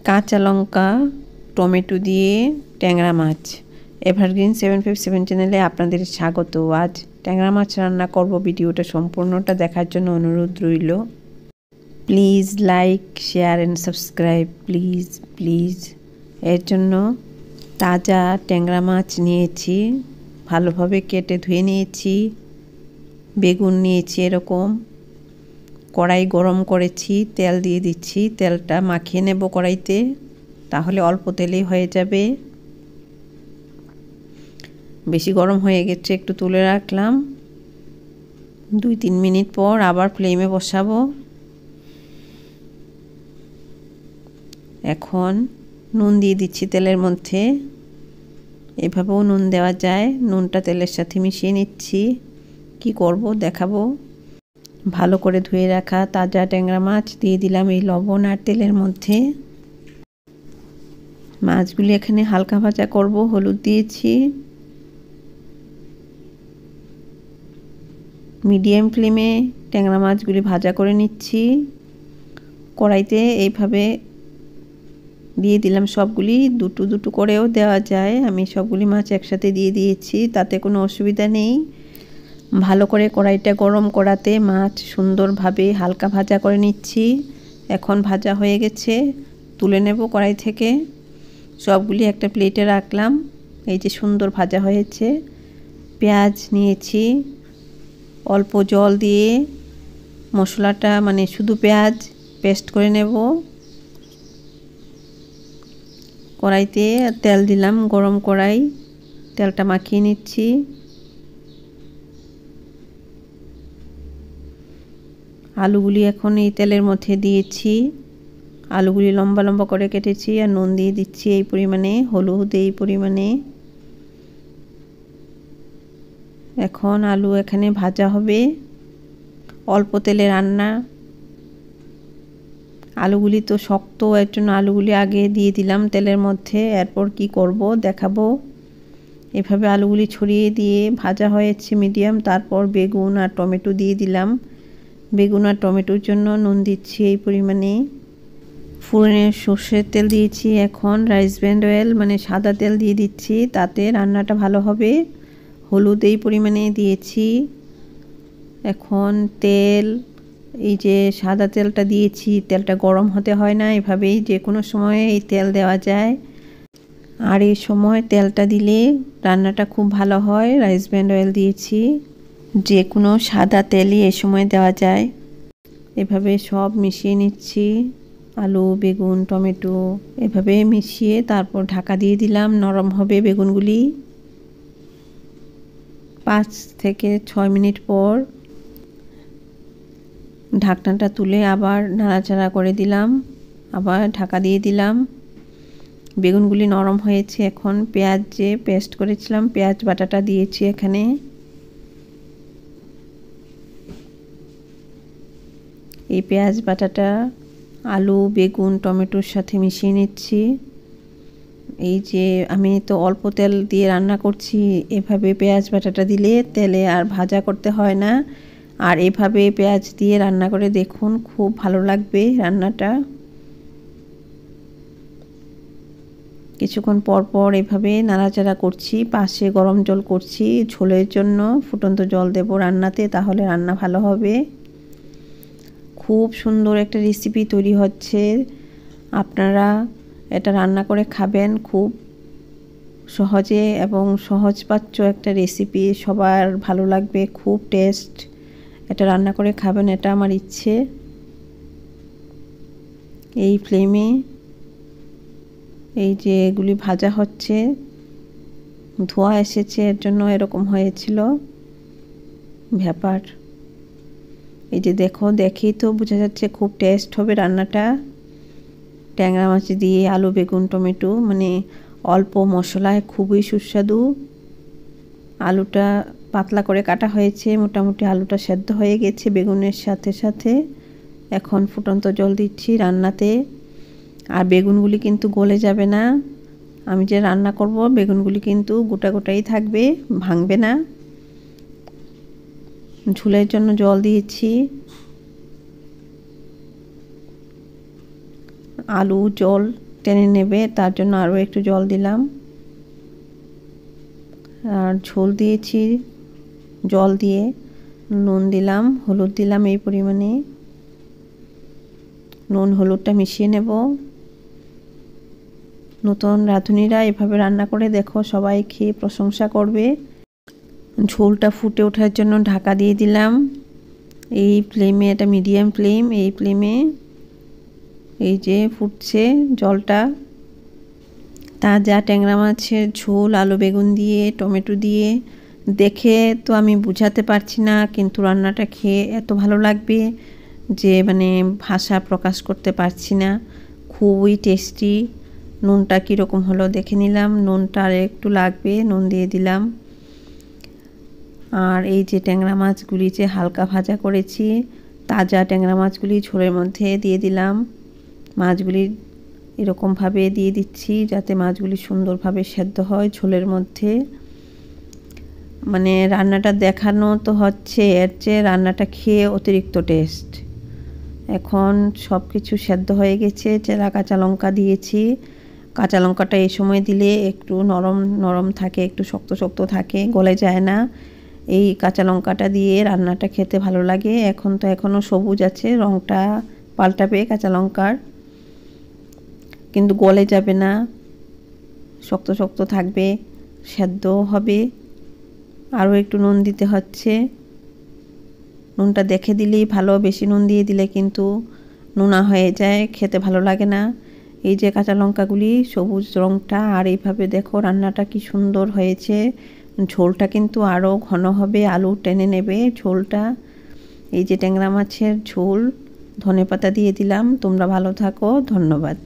কাঁচা লঙ্কা টমেটো দিয়ে ট্যাংরা মাছ। এভারগ্রিন 757 চ্যানেলে আপনাদের স্বাগত। আজ ট্যাংরা মাছ রান্না করব। ভিডিওটা সম্পূর্ণটা দেখার জন্য অনুরোধ রইল। Please like, share and subscribe, please please. এর জন্য তাজা ট্যাংরা মাছ নিয়েছি, ভালোভাবে কেটে ধুয়ে নিয়েছি। বেগুন নিয়েছি এরকম। কড়াই গরম করেছি, তেল দিয়ে দিচ্ছি। তেলটা মাখিয়ে নেব কড়াইতে, তাহলে অল্প তেলেই হয়ে যাবে। বেশি গরম হয়ে গেছে, একটু তুলে রাখলাম। 2-3 মিনিট পর আবার ফ্লেমে বসাবো। এখন নুন দিয়ে দিচ্ছি তেলের মধ্যে। এভাবেও নুন দেওয়া যায়। নুনটা তেলের সাথে মিশিয়ে নিচ্ছি। কি করব দেখাবো। ভালো করে ধুয়ে রাখা তাজা ট্যাংরা মাছ দিয়ে দিলাম এই লবণ আর তেলের মধ্যে। মাছগুলি এখানে হালকা ভাজা করব। হলুদ দিয়েছি। মিডিয়াম ফ্লেমে ট্যাংরা মাছগুলি ভাজা করে নিচ্ছি। কড়াইতে এইভাবে দিয়ে দিলাম সবগুলি। দুটো দুটো করেও দেওয়া যায়। আমি সবগুলি মাছ একসাথে দিয়ে দিয়েছি, তাতে কোনো অসুবিধা নেই। ভালো করে কড়াইটা গরম করাতে মাছ সুন্দরভাবে হালকা ভাজা করে নিচ্ছি। এখন ভাজা হয়ে গেছে, তুলে নেব কড়াই থেকে। সবগুলি একটা প্লেটে রাখলাম। এই যে সুন্দর ভাজা হয়েছে। পেঁয়াজ নিয়েছি, অল্প জল দিয়ে মশলাটা মানে শুধু পেঁয়াজ পেস্ট করে নেব। কড়াইতে তেল দিলাম, গরম কড়াই। তেলটা মাখিয়ে নিচ্ছি। আলুগুলি এখন এই তেলের মধ্যে দিয়েছি। আলুগুলি লম্বা লম্বা করে কেটেছি আর নুন দিয়ে দিচ্ছি এই পরিমাণে, হলুদ এই পরিমাণে। এখন আলু এখানে ভাজা হবে। অল্প তেলে রান্না। আলুগুলি তো শক্ত, এর জন্য আলুগুলি আগে দিয়ে দিলাম তেলের মধ্যে। এরপর কি করব দেখাবো। এভাবে আলুগুলি ছড়িয়ে দিয়ে ভাজা হয়েছে মিডিয়াম। তারপর বেগুন আর টমেটো দিয়ে দিলাম। বেগুন আর টমেটোর জন্য নুন দিচ্ছি এই পরিমাণে। ফোড়নে সর্ষের তেল দিয়েছি। এখন রাইস ব্র্যান্ড অয়েল মানে সাদা তেল দিয়ে দিচ্ছি, তাতে রান্নাটা ভালো হবে। হলুদ এই পরিমাণে দিয়েছি। এখন তেল, এই যে সাদা তেলটা দিয়েছি, তেলটা গরম হতে হয় না, এভাবেই যে কোনো সময়ে এই তেল দেওয়া যায়। আর এই সময় তেলটা দিলে রান্নাটা খুব ভালো হয়। রাইস ব্র্যান্ড অয়েল দিয়েছি। যে কোনো সাদা তেলই এই সময় দেওয়া যায়। এভাবে সব মিশিয়ে নিচ্ছি। আলু, বেগুন, টমেটো এভাবে মিশিয়ে তারপর ঢাকা দিয়ে দিলাম। নরম হবে বেগুনগুলি। 5 থেকে 6 মিনিট পর ঢাকনাটা তুলে আবার নাড়াচাড়া করে দিলাম। আবার ঢাকা দিয়ে দিলাম। বেগুনগুলি নরম হয়েছে। এখন পেঁয়াজ যে পেস্ট করেছিলাম, পেঁয়াজ বাটাটা দিয়েছি এখানে। এই পেঁয়াজ বাটাটা আলু, বেগুন, টমেটোর সাথে মিশিয়ে নিচ্ছি। এই যে আমি তো অল্প তেল দিয়ে রান্না করছি। এভাবে পেঁয়াজ বাটাটা দিলে তেলে আর ভাজা করতে হয় না। আর এভাবে পেঁয়াজ দিয়ে রান্না করে দেখুন, খুব ভালো লাগবে রান্নাটা। কিছুক্ষণ পর পর এভাবে নাড়াচাড়া করছি। পাশে গরম জল করছি ঝোলের জন্য। ফুটন্ত জল দেব রান্নাতে, তাহলে রান্না ভালো হবে। খুব সুন্দর একটা রেসিপি তৈরি হচ্ছে। আপনারা এটা রান্না করে খাবেন। খুব সহজে এবং সহজপাচ্য একটা রেসিপি, সবার ভালো লাগবে। খুব টেস্ট। এটা রান্না করে খাবেন, এটা আমার ইচ্ছে। এই ফ্লেমে এই যে এগুলি ভাজা হচ্ছে, ধোঁয়া এসেছে, এর জন্য এরকম হয়েছিল ব্যাপার। এই যে দেখেই তো বোঝা যাচ্ছে খুব টেস্ট হবে রান্নাটা। ট্যাংরা মাছ দিয়ে আলু, বেগুন, টমেটো মানে অল্প মশলায় খুবই সুস্বাদু। আলুটা পাতলা করে কাটা হয়েছে, মোটামুটি আলুটা সেদ্ধ হয়ে গেছে বেগুনের সাথে সাথে। এখন ফুটন্ত জল দিচ্ছি রান্নাতে। আর বেগুনগুলি কিন্তু গলে যাবে না। আমি যে রান্না করব বেগুনগুলি কিন্তু গোটা গোটাই থাকবে, ভাঙবে না। ঝোলের জন্য জল দিয়েছি। আলু, জল টেনে নেবে, তার জন্য আরও একটু জল দিলাম। আর ঝোল দিয়েছি জল দিয়ে, নুন দিলাম, হলুদ দিলাম এই পরিমাণে। নুন হলুদটা মিশিয়ে নেব। নতুন রাঁধুনিরা এভাবে রান্না করে দেখো, সবাই খেয়ে প্রশংসা করবে। ঝোলটা ফুটে ওঠার জন্য ঢাকা দিয়ে দিলাম। এই ফ্লেমে, এটা মিডিয়াম ফ্লেম, এই ফ্লেমে এই যে ফুটছে জলটা। তাজা ট্যাংরা মাছের ঝোল আলু বেগুন দিয়ে টমেটো দিয়ে, দেখে তো আমি বুঝাতে পারছি না, কিন্তু রান্নাটা খেয়ে এত ভালো লাগবে যে মানে ভাষা প্রকাশ করতে পারছি না। খুবই টেস্টি। নুনটা কীরকম হলো দেখে নিলাম, নুনটা আর একটু লাগবে, নুন দিয়ে দিলাম। আর এই যে ট্যাংরা মাছগুলি যে হালকা ভাজা করেছি, তাজা ট্যাংরা মাছগুলি ঝোলের মধ্যে দিয়ে দিলাম। মাছগুলি এরকমভাবে দিয়ে দিচ্ছি যাতে মাছগুলি সুন্দরভাবে সেদ্ধ হয় ঝোলের মধ্যে। মানে রান্নাটা দেখানো তো হচ্ছে, এর চেয়ে রান্নাটা খেয়ে অতিরিক্ত টেস্ট। এখন সব কিছু সেদ্ধ হয়ে গেছে। চেরা কাঁচা লঙ্কা দিয়েছি। কাঁচা লঙ্কাটা এই সময় দিলে একটু নরম নরম থাকে, একটু শক্ত শক্ত থাকে, গলে যায় না। এই কাঁচা লঙ্কাটা দিয়ে রান্নাটা খেতে ভালো লাগে। এখন তো এখনও সবুজ আছে, রঙটা পাল্টাবে কাঁচা লঙ্কার, কিন্তু গলে যাবে না, শক্ত শক্ত থাকবে, সেদ্ধ হবে। আরও একটু নুন দিতে হচ্ছে। নুনটা দেখে দিলেই ভালো, বেশি নুন দিয়ে দিলে কিন্তু নোনা হয়ে যায়, খেতে ভালো লাগে না। এই যে কাঁচা লঙ্কাগুলি সবুজ রঙটা, আর এইভাবে দেখো রান্নাটা কি সুন্দর হয়েছে। ঝোলটা কিন্তু আরও ঘন হবে, আলু টেনে নেবে ঝোলটা। এই যে ট্যাংরা মাছের ঝোল, ধনেপাতা দিয়ে দিলাম। তোমরা ভালো থাকো, ধন্যবাদ।